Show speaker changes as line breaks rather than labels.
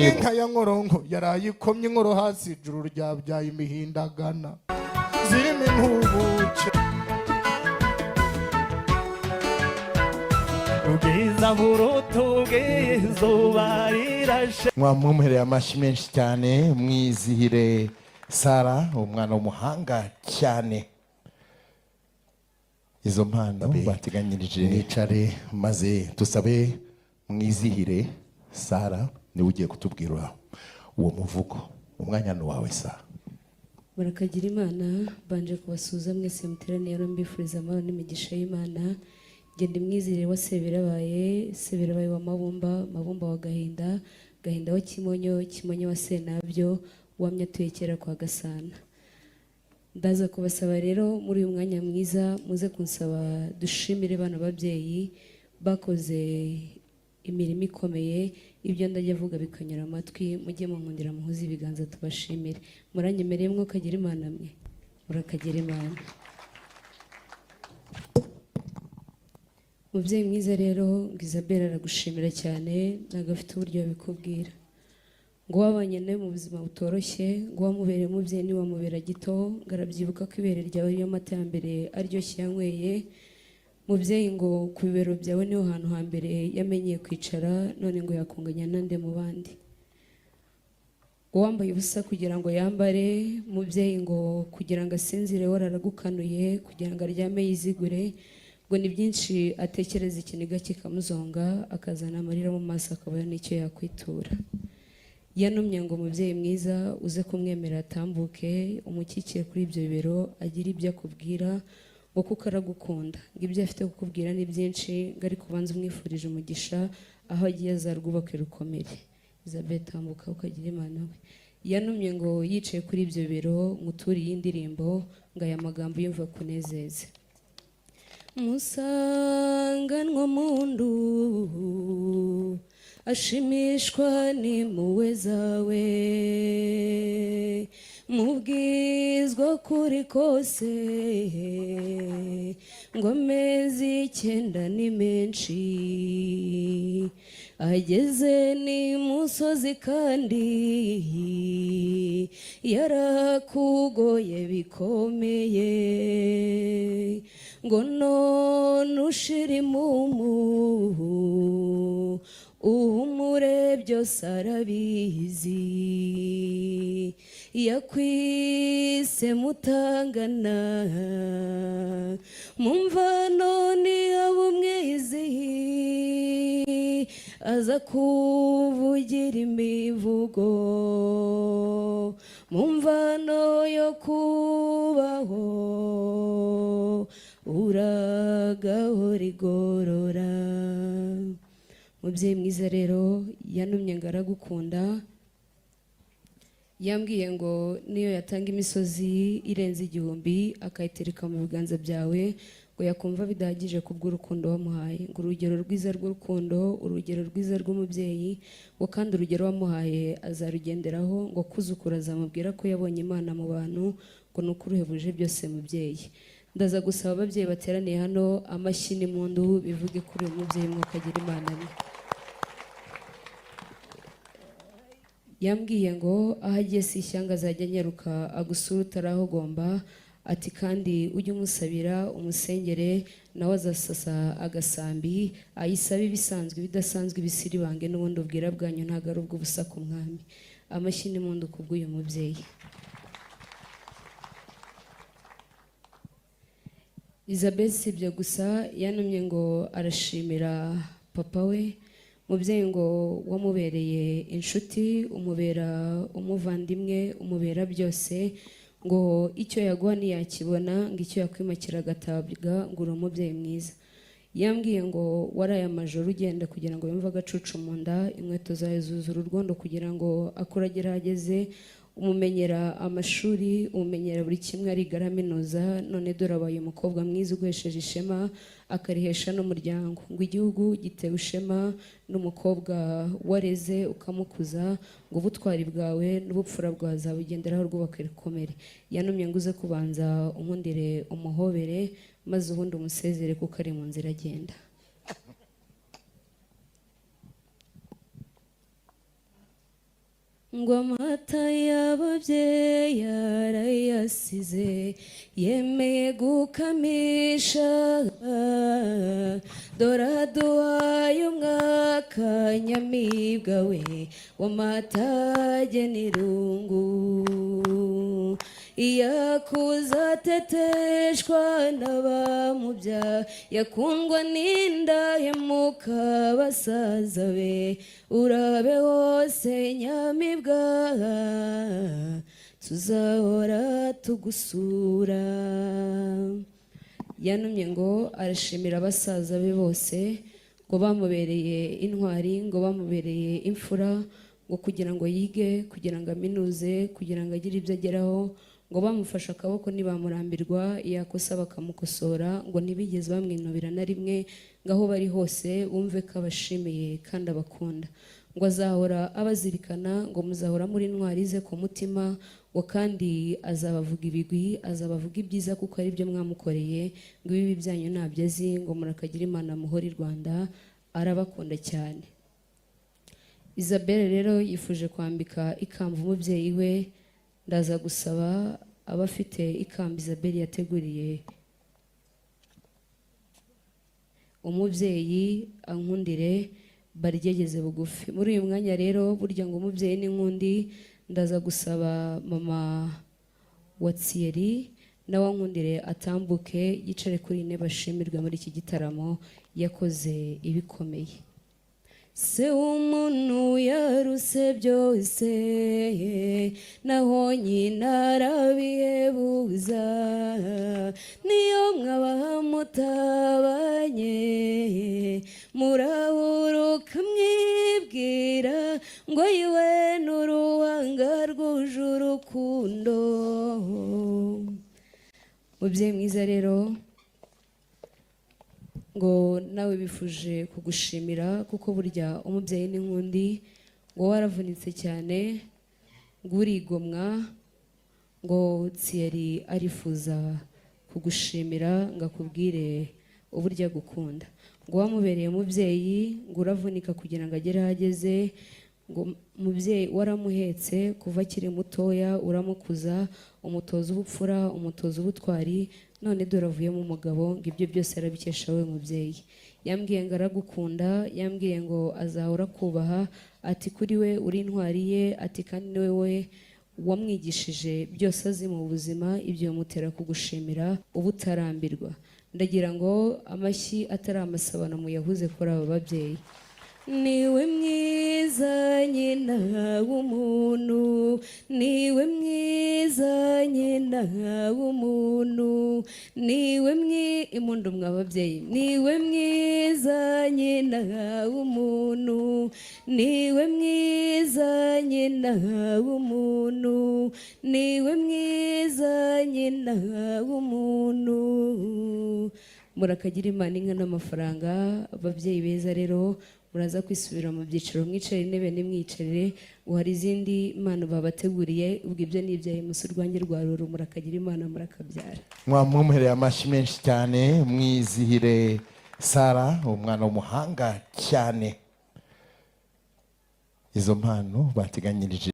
Inka ya Nkoronko yarayikomye inkoro hasi ijuru ryabyaye imihindagana zirimo intubuce ubwiza buruta ubwizuba rirashe. Mwamumuhereye amashyi menshi cyane mwizihire Sara umwana w'umuhanga cyane. Izo mpano bateganyirije nicare maze tusabe mwizihire Sara ni ugiye kutubwira uwo muvugo umwanya wawe Sara.
Barakagira Imana banje kubasuza mwese muteraniye no mbifuriza amahoro n'imigisha y'Imana. Gende mwizire wa Seberabaye wa Mabumba wa Gahinda wa Kimonyo wa Senabyo wamya tuyekera kwa Gasana. Ndaza kubasaba rero muri uyu mwanya mwiza muze kunsaba dushimire bana babyeyi bakoze imirimo ikomeye. Ibyo ndajya vuga bikanyura amatwi mujye munkundira muhuze ibiganza tubashimire. Muranyemereye mwo kagira Imana mwe murakagira Imana. Mubyeyi mwiza rero Isabelle aragushimira cyane nagafite uburyo bikubwira ngo wabanye nawe mu buzima butoroshye ngo wamubereye umubyeyi ni wamubera gito ngarabyibuka ko ibere ryawe ryo mata ya mbere aryoshye yanyweye. Mubyeyi ngo ku bibero byawe niho hantu hambere yamenyeye kwicara none ngo yakunganya nande mu bandi. Wambaye ubusa kugira ngo yambare mubyeyi ngo kugira ngo asinzire wararagukanuye kugira ngo aryame yizigure ngo ni byinshi atekereza ikiniga kikamuzonga akazana amarira mu maso akabona n'icyo yakwitura. Yanumye ngo mubyeyi mwiza uze kumwemera atambuke umukikire kuri ibyo bibero agira ibyo akubwira ngo kuko aragukunda ngo ibyo afite kukubwira ni byinshi ngo ariko ubanza umwifurije umugisha aho agiye azarwubake rukomere. Isabelle tambuka ukagira Imana we. Yanumye ngo yicaye kuri ibyo bibero muturiye indirimbo ngo aya magambo yumva kunezeze. Musanganwa mundu ashimishwa n'impuhwe zawe mubwizwa kuri kose ngo amezi 9 ni menshi ageze ni musozi kandi yarakugoye bikomeye ngo none ushira imumu uhumure byose arabizi yakwise mutangana mumva none abumwizi aza kuvugira imivugo mumvano yo kubaho uragahora igorora. Mubyeyi mwiza rero yanumye ngo aragukunda yambwiye ngo niyo yatanga imisozi irenze 1000 akayitereka mu biganza byawe ngo yakumva bidahagije kubw'urukundo wamuhaye ngo urugero rwiza rw'urukundo urugero rwiza rw'umubyeyi ngo kandi urugero wamuhaye azarugenderaho ngo kuzukura azamubwira ko yabonye Imana mu bantu ngo nukuruhebuje byose mubyeyi. Ndaza gusaba ababyeyi bateraniye hano amashyi n'impundu bivuge kuri uyu mubyeyi mwakagira Imana mwe. Yambwiye ngo ahagiye si ishyanga azajya nyaruka agusura utarahogomba ati kandi ujye umusabira umusengere nawe azasasa agasambi ayisabe ibisanzwe bidasanzwe ibisiribange n'ubundi ubwira bwanyu ntago ari ubw'ubusa ku mwami. Amashyi n'impundu kubw'uyu mubyeyi. Isabelle sibyo gusa yanumye ngo arashimira papa we mubyeyi ngo wamubereye inshuti umubera umuvandimwe umubera byose ngo icyo yaguha ntiyakibona ngo icyo yakwimakira agatabwa ngo uri umubyeyi mwiza. Yambwiye ngo waraye amajoro ugenda kugira ngo yumve agacucu mu nda inkweto zawe zuzura urwondo kugira ngo akuragere ahageze umumenyera amashuri, umumenyera buri kimwe, ariga araminuza, none dore abaye umukobwa mwiza uguhesheje ishema akarihesha n'umuryango. Ngo igihugu gitewe ishema n'umukobwa wareze ukamukuza, ngo ubutwari bwawe n'ubupfura bwawe azabugenderaho rwubaka rikomere. Yanumye ngo uze kubanza unkundire umuhobere, maze ubundi umusezere kuko ari mu nzira agenda. Ngo amata y'ababyeyi yarayasize, yemeye gukamisha, dore aduhaye umwaka nyamibwa we w'amatage n'irungu. Iyakuza ateteshwa n'abamubya, yakundwa n'indahemuka basaza be, urabe hose nyamibwa tuzahora tugusura. Yanumye ngo arashimira abasaza be bose, ngo bamubereye intwari, ngo bamubereye imfura, ngo kugira ngo yige, kugira ngo aminuze, kugira ngo agire ibyo ageraho, ngo bamufashe akaboko ntibamurambirwa, yakosa bakamukosora, ngo ntibigeze bamwinubira na rimwe, ngo aho bari hose wumve ko abashimiye kandi abakunda. Ngo azahora abazirikana, ngo muzahora muri intwari ze ku mutima, ngo kandi azabavuga ibigwi, azabavuga ibyiza kuko ari byo mwamukoreye, ngo ibibi byanyu ntabyo azi, ngo murakagira Imana muhora i Rwanda, arabakunda cyane. Isabelle rero yifuje kwambika ikamba umubyeyi we. Ndaza gusaba abafite ikamba Isabelle yateguriye umubyeyi ankundire baryegeze bugufi. Muri uyu mwanya rero burya ngo umubyeyi n'inkundi, ndaza gusaba mama wa Thierry nawe ankundire atambuke yicare kuri intebe ashimirwe muri iki gitaramo yakoze ibikomeye. Se umuntu yaruse byose, naho nyina arabihebuza, niyo mwaba mutabanye murahuruka mwibwira, ngo yiwe n'uruhanga rwuje urukundo. Mubyeyi mwiza rero, ngo nawe bifuje kugushimira kuko burya umubyeyi n'inkundi, ngo waravunitse cyane, ngo urigomwa, ngo Thierry arifuza kugushimira ngo akubwire uburyo agukunda. Ngo wamubereye umubyeyi, ngo uravunika kugira ngo agere aho ageze, ngo mubyeyi waramuhetse kuva akiri mutoya, uramukuza, umutoza ubupfura, umutoza ubutwari, none dore avuyemo umugabo, ngo ibyo byose arabikesha we mubyeyi. Yambwiye ngo aragukunda, yambwiye ngo azahora kubaha, ati kuri we uri intwari ye, ati kandi ni wowe wamwigishije byose azi mu buzima, ibyo bimutera kugushimira ubutarambirwa. Ndagira ngo amashyi atari amasabano muyahuze kuri aba babyeyi. Niwe mwiza nyina w'umuntu, niwe mwiza nyina w'umuntu, niwe impundu mw'ababyeyi. Niwe mwiza nyina w'umuntu, niwe mwiza nyina w'umuntu, niwe mwiza nyina w'umuntu. Murakagira Imana inka n'amafaranga. Ababyeyi beza rero, muraza kwisubira mu byiciro, mwicare intebe nimwicarire, ngo hari izindi mpano babateguriye, ubwo ibyo ni ibyaye musi urwanjye rwa ruru. Murakagira Imana, murakabyara.
Mwamumuhereye amashyi menshi cyane, mwizihire Sara, umwana w'umuhanga cyane. Izo mpano bateganyirije